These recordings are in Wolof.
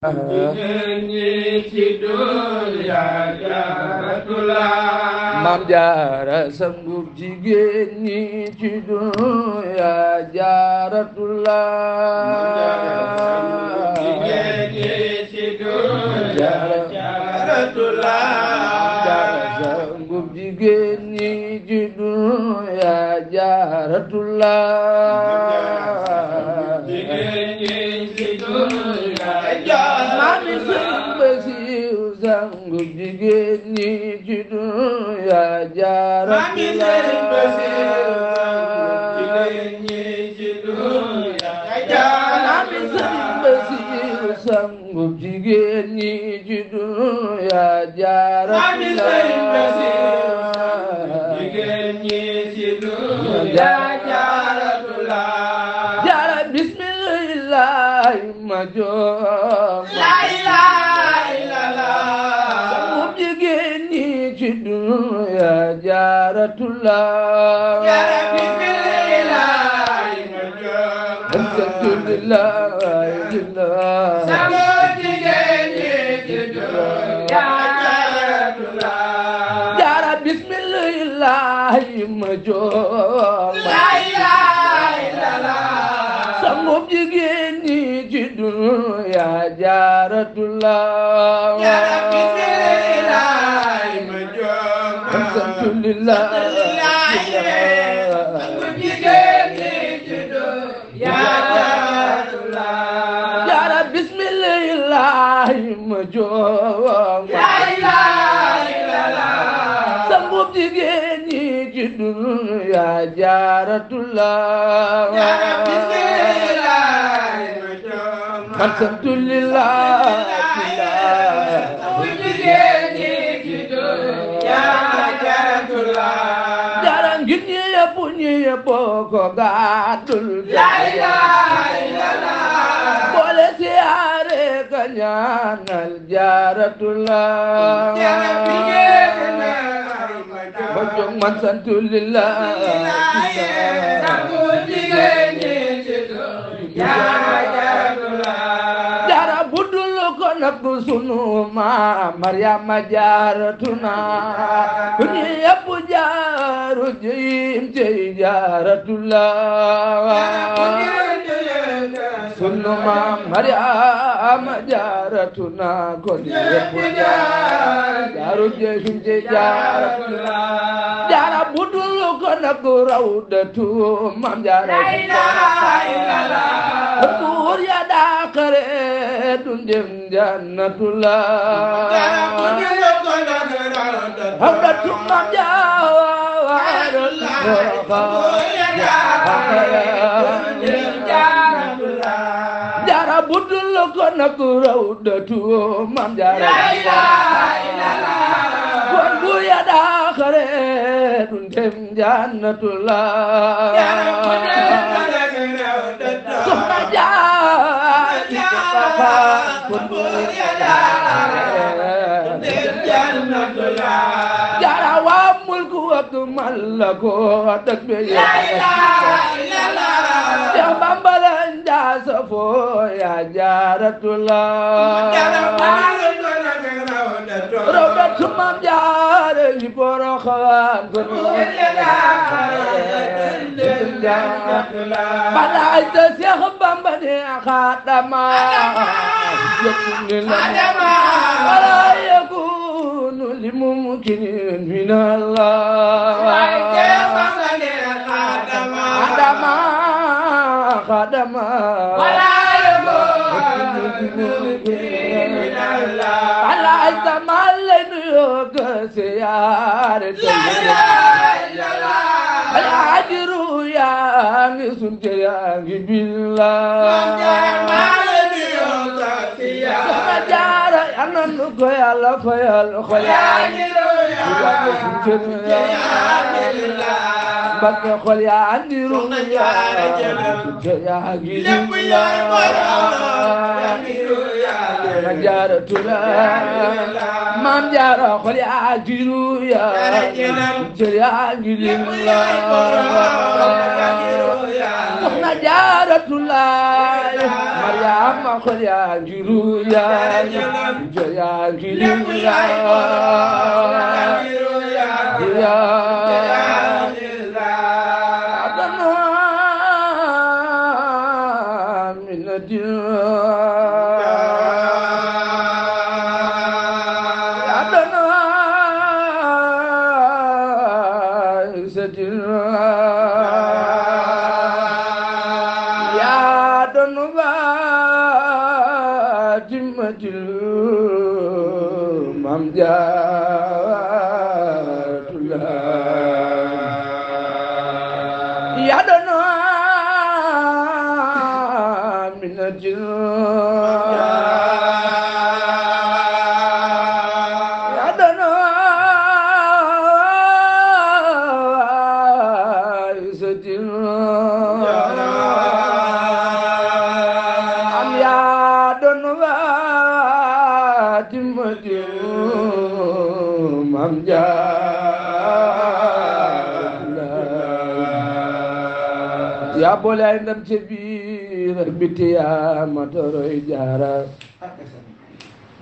jigéen ñi ci dunya jaaratullah Maam Jaara sangub jigéen ñi ci dunya jaaratullah jigéen ñi ci dunya jaaratullah sangub jigéen ñi ci dunya jaaratullah jigéen ñi ci dunya Maami Sëriñ Basiru sangub jigéen ñi ci dunya jaaratullah sangub jigéen ñi ci dunya jaaratullah jaara bismillah ma joom la ilaha illallah sangub jigéen ñi ci dunya jaaratullah jaara bismillah ma joom alhamdulillah sangub jigéen ñi ci dunya jaaratullah jaara bismillah ma joom la ilaha illallah sangub jigéen ñi ci dunya jaaratullah jaara bismillah ma joom alhamdulillah sangub jigéen ñi ci dunya jaaratullah jaara bismillah ma joom la ilaha illallah sangub jigéen ñi ci dunya jaaratullah jaara bismillah ma joom alhamdulillah sangub jigéen ñi ci dunya jaaratullah jaara ngir ñi yëpp ko gàddul la ilaha illallah boole siyaare ka ñaanal jaaratullah jaara bismillah ma ba joom jóg man santulillah sangub jigéen ñi ci dunya jaaratullah jaara budul ko nag sunu maam Maryama jaaratuna ku ñi yëpp jaaru jeyim cey jaaratullah sunu maam Maryama jaaratuna ko ñi yëpp jaaru jeyim cey jaaratullah jaara budul ko nag rawdatu maam jaaratuna buur ya daakare dun dem jannatullah rawdatu maam jaara budul ko nag rawdatu maam jaaratullah kon buur ya daakare dun dem jannatullah soxna Jaara kon buur ya jaara waa mulku ak malaku dak be ya Bamba la njaasa foo ya jaaratullah rawdatu maam jaara yi Porokhane kon buur ya bala ay ta Seex Bamba ne xaadama wala yakunu li mumkinin min Allah xaadama wala yakunu li mumkinin min Allah bala ay ta mal lay nuyoo ko siyaare Alaajiru yaa ngi sunte yaa ngi billah Soxna Jaara yal na nu ko Yàlla fayal xol yaa ngi Mbakke xol yaa ndiru yaa sunte yaa ngi billah Soxna Jaaratullah Maam Jaara xol yaa ndiru yaa sunte yaa ngi billah soxna Jaaratulaay Mariama xol yaa ngi ruuyaay jo yaa ngi ruuyaay adana min Mam Jaaratulaay ya dana min ya dana am ya dana Mam Jaaratulaay yaa boole ay ndam ci biir ak biti yaa ma toroy jaara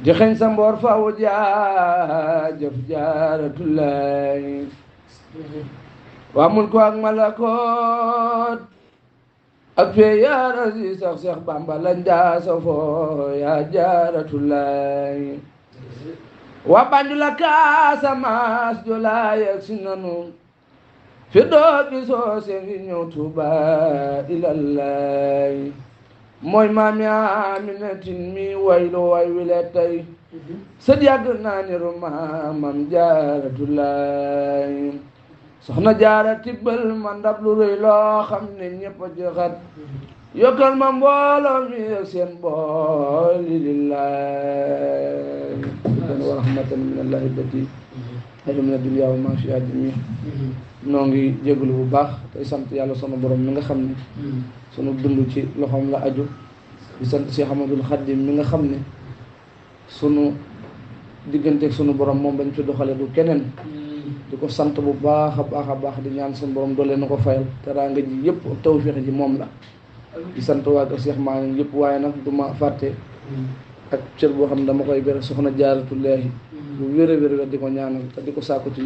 joxeñ sa mboor faw jaajëf Jaaratulaay waa mulk ak malakoot ak fee yaa rasi sax Seex Bamba lañ daa safoo yaa Jaaratulaay waa Banjul ak Casamance Jolaay ak Sinanu fi doo gisoo seen ngi ñëw Tuuba ilallaay mooy maami Aminatin mi waylu way wile tey sët yàgg naa niru maamam Jaaratulaay soxna Jaara tibbal ma ndab lu rëy loo xam ne ñëpp a joxat yokkal ma mbooloo mi ak seen booli lillaay wa rahmatan min allahi bati xayru min ad-dunya wa ma fi adami noo ngi jégalu bu baax tey sant yàlla sunu borom mi nga xam ne sunu dund ci loxoom la aju di sant Cheikh Ahmadul Khadim mi nga xam ne sunu digganteeg sunu borom moom dañ fi doxale du keneen di ko sant bu baax a baax a baax di ñaan sunu borom doole na ko fayal teraanga ji yëpp ak tawfiix ji moom la di sant waa kër Cheikh Mahi yëpp waaye nag du ma fàtte ak cër boo xam ne dama koy bere soxna Jaaratulaay bu wér a wér di ko ñaanal te di ko sàkku ci